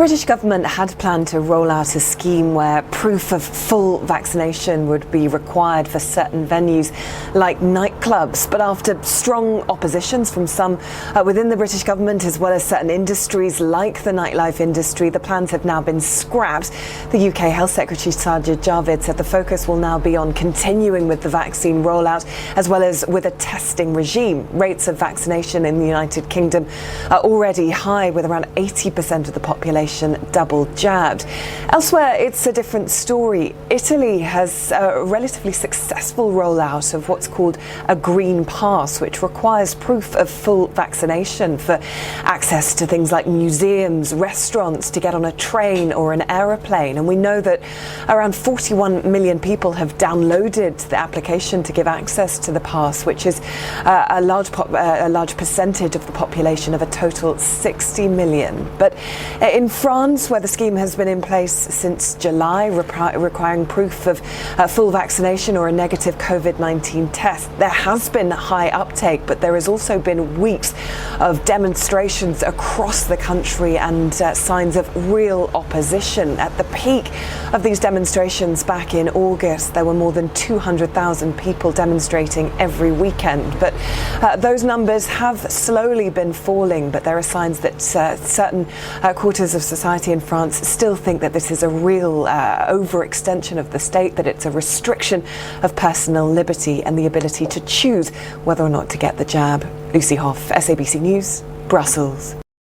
British government had planned to roll out a scheme where proof of full vaccination would be required for certain venues like nightclubs. But after strong oppositions from some within the British government, as well as certain industries like the nightlife industry, the plans have now been scrapped. The UK Health Secretary Sajid Javid said the focus will now be on continuing with the vaccine rollout, as well as with a testing regime. Rates of vaccination in the United Kingdom are already high, with around 80% of the population double jabbed. Elsewhere, it's a different story. Italy has a relatively successful rollout of what's called a green pass, which requires proof of full vaccination for access to things like museums, restaurants, to get on a train or an aeroplane. And we know that around 41 million people have downloaded the application to give access to the pass, which is a large percentage of the population of a total 60 million. But in France, where the scheme has been in place since July, requiring proof of full vaccination or a negative COVID-19 test, there has been high uptake, but there has also been weeks of demonstrations across the country and signs of real opposition. At the peak of these demonstrations back in August, there were more than 200,000 people demonstrating every weekend. But those numbers have slowly been falling, but there are signs that certain quarters of society in France still think that this is a real overextension of the state, that it's a restriction of personal liberty and the ability to choose whether or not to get the jab. Hough, SABC News, Brussels.